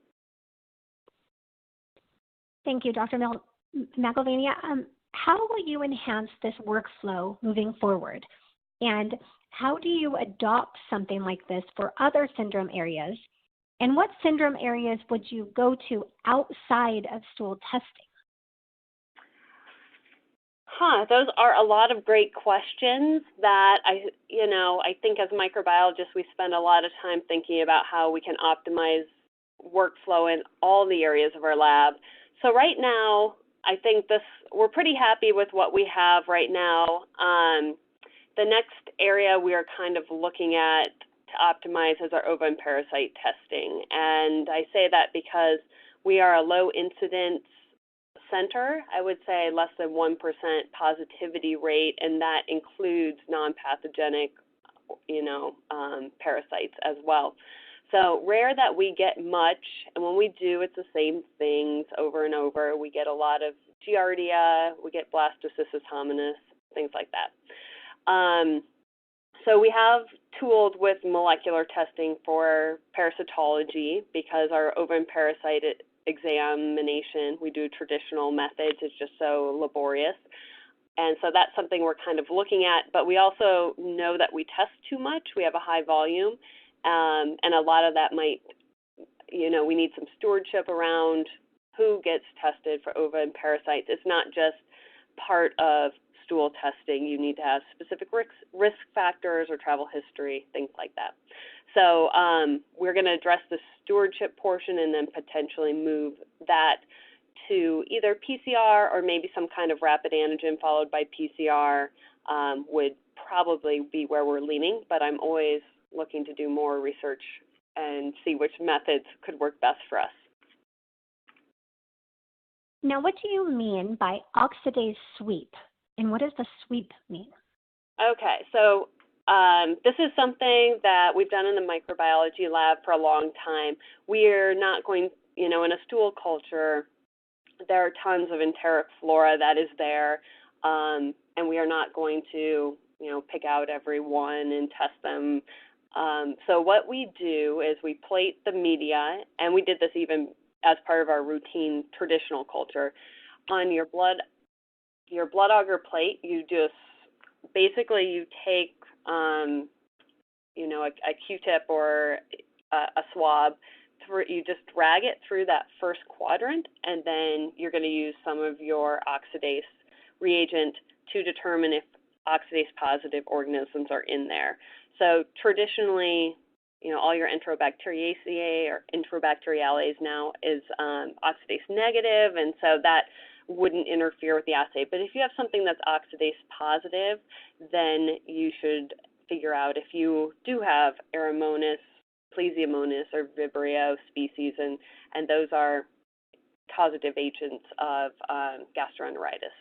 Thank you, Dr. McElvania. How will you enhance this workflow moving forward? And how do you adopt something like this for other syndrome areas? And what syndrome areas would you go to outside of stool testing? Those are a lot of great questions that I think as microbiologists, we spend a lot of time thinking about how we can optimize workflow in all the areas of our lab. So right now, I think we're pretty happy with what we have right now. The next area we are kind of looking at to optimize is our ova and parasite testing. And I say that because we are a low incidence center. I would say less than 1% positivity rate, and that includes non-pathogenic, parasites as well. So rare that we get much, and when we do, it's the same things over and over. We get a lot of Giardia, we get Blastocystis hominis, things like that. So we have tooled with molecular testing for parasitology because our ova and parasite examination, we do traditional methods, it's just so laborious. And so that's something we're kind of looking at, but we also know that we test too much. We have a high volume. And a lot of that might, we need some stewardship around who gets tested for ova and parasites. It's not just part of stool testing. You need to have specific risk factors or travel history, things like that. So we're going to address the stewardship portion and then potentially move that to either PCR or maybe some kind of rapid antigen followed by PCR would probably be where we're leaning, but I'm always looking to do more research and see which methods could work best for us. Now, what do you mean by oxidase sweep, and what does the sweep mean? Okay, so this is something that we've done in the microbiology lab for a long time. We're not going, in a stool culture, there are tons of enteric flora that is there, and we are not going to, pick out every one and test them. So what we do is we plate the media, and we did this even as part of our routine traditional culture. On your blood agar plate, you just basically you take you know, a Q-tip or a swab, you just drag it through that first quadrant, and then you're going to use some of your oxidase reagent to determine if oxidase-positive organisms are in there. So traditionally, you know, all your Enterobacteriaceae or Enterobacteriales now is oxidase negative, and so that wouldn't interfere with the assay. But if you have something that's oxidase positive, then you should figure out if you do have Aeromonas, Plesiomonas, or Vibrio species, and those are causative agents of gastroenteritis.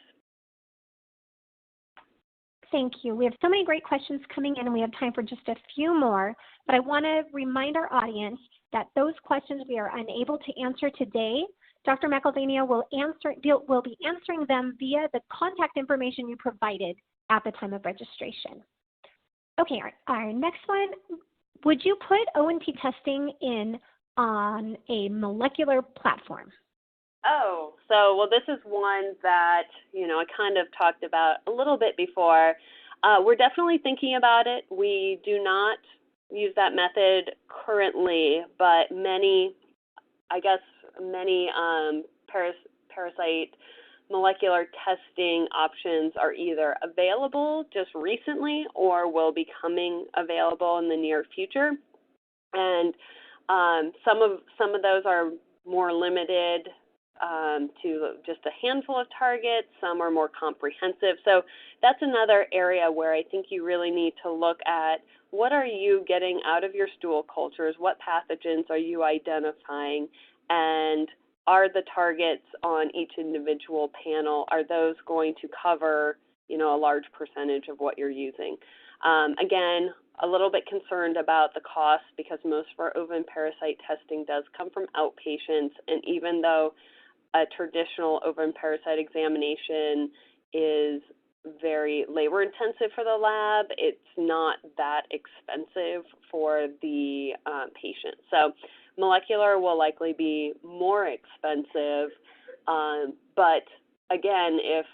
Thank you. We have so many great questions coming in, and we have time for just a few more. But I want to remind our audience that those questions we are unable to answer today, Dr. McElvania will be answering them via the contact information you provided at the time of registration. Okay, our next one, would you put O&P testing in on a molecular platform? Oh, so, well, this is one that, you know, I kind of talked about a little bit before. We're definitely thinking about it. We do not use that method currently, but many parasite molecular testing options are either available just recently or will be coming available in the near future. And some of those are more limited to just a handful of targets. Some are more comprehensive. So that's another area where I think you really need to look at what are you getting out of your stool cultures, what pathogens are you identifying, and are the targets on each individual panel, are those going to cover, you know, a large percentage of what you're using? Again, a little bit concerned about the cost because most of our ovum parasite testing does come from outpatients, and even though a traditional ovum parasite examination is very labor intensive for the lab, it's not that expensive for the patient. So molecular will likely be more expensive, but again, if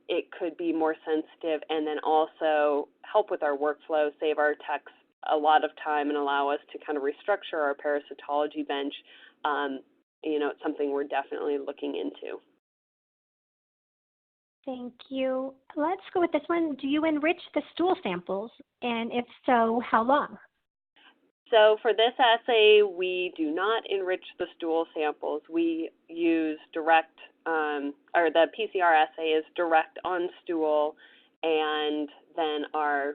it could be more sensitive and then also help with our workflow, save our techs a lot of time and allow us to kind of restructure our parasitology bench, you know, it's something we're definitely looking into. Thank you. Let's go with this one. Do you enrich the stool samples? And if so, how long? So for this assay, we do not enrich the stool samples. We use direct, or the PCR assay is direct on stool, and then our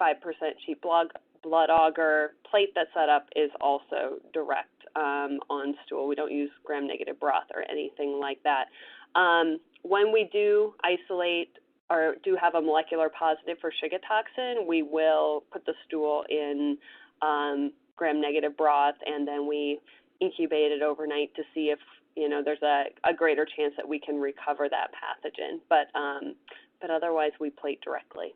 5% sheep blood agar plate that's set up is also direct on stool. We don't use gram-negative broth or anything like that. When we do isolate or do have a molecular positive for Shiga toxin, we will put the stool in gram-negative broth, and then we incubate it overnight to see if, you know, there's a greater chance that we can recover that pathogen. But otherwise, we plate directly.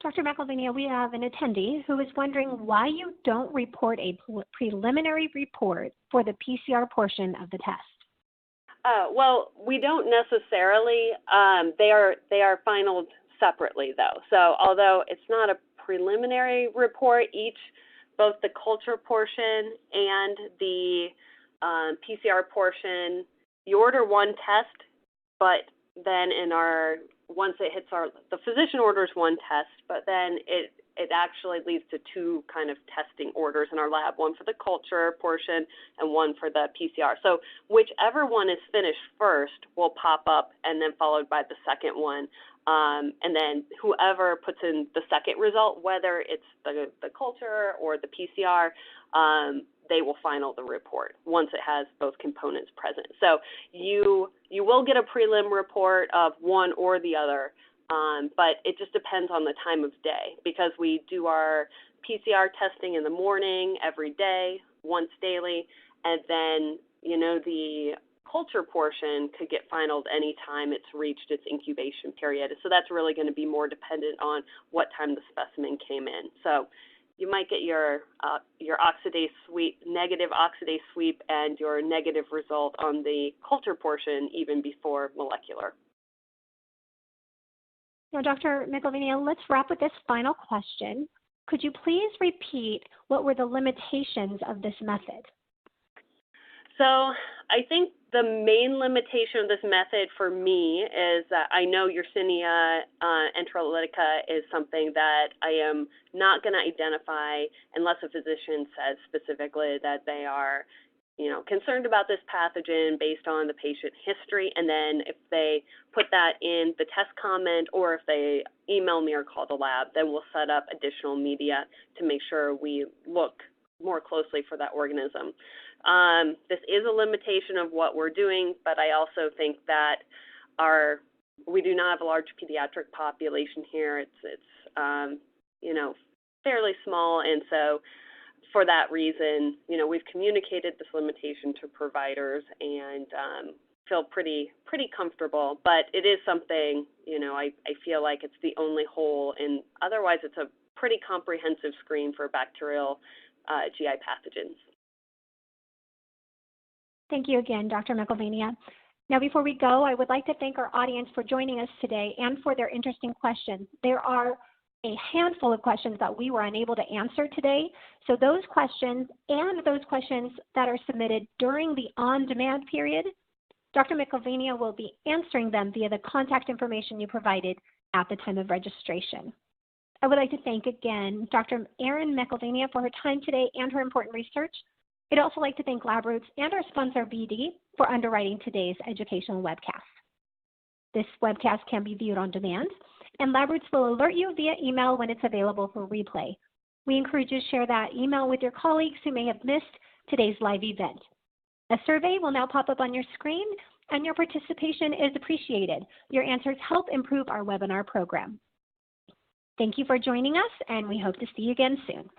Dr. McElvania, we have an attendee who is wondering why you don't report a preliminary report for the PCR portion of the test. Well, we don't necessarily. They are finaled separately, though. So although it's not a preliminary report, both the culture portion and the PCR portion, you order one test, but then once it hits the physician orders one test, but then it actually leads to two kind of testing orders in our lab, one for the culture portion and one for the PCR. So whichever one is finished first will pop up and then followed by the second one. And then whoever puts in the second result, whether it's the culture or the PCR, they will final the report once it has both components present. So you will get a prelim report of one or the other, but it just depends on the time of day because we do our PCR testing in the morning every day, once daily, and then, you know, the culture portion could get finaled anytime it's reached its incubation period. So that's really going to be more dependent on what time the specimen came in. So you might get your oxidase sweep, negative oxidase sweep, and your negative result on the culture portion even before molecular. Now, Dr. McElvania, let's wrap with this final question. Could you please repeat what were the limitations of this method? So I think the main limitation of this method for me is that I know Yersinia enterolytica is something that I am not going to identify unless a physician says specifically that they are, concerned about this pathogen based on the patient history. And then if they put that in the test comment or if they email me or call the lab, then we'll set up additional media to make sure we look more closely for that organism. This is a limitation of what we're doing, but I also think that we do not have a large pediatric population here. It's fairly small, and so for that reason, we've communicated this limitation to providers and feel pretty comfortable. But it is something, I feel like it's the only hole, and otherwise it's a pretty comprehensive screen for bacterial GI pathogens. Thank you again, Dr. McElvania. Now, before we go, I would like to thank our audience for joining us today and for their interesting questions. There are a handful of questions that we were unable to answer today. So those questions and those questions that are submitted during the on-demand period, Dr. McElvania will be answering them via the contact information you provided at the time of registration. I would like to thank again Dr. Erin McElvania for her time today and her important research. I'd also like to thank LabRoots and our sponsor, BD, for underwriting today's educational webcast. This webcast can be viewed on demand, and LabRoots will alert you via email when it's available for replay. We encourage you to share that email with your colleagues who may have missed today's live event. A survey will now pop up on your screen, and your participation is appreciated. Your answers help improve our webinar program. Thank you for joining us, and we hope to see you again soon.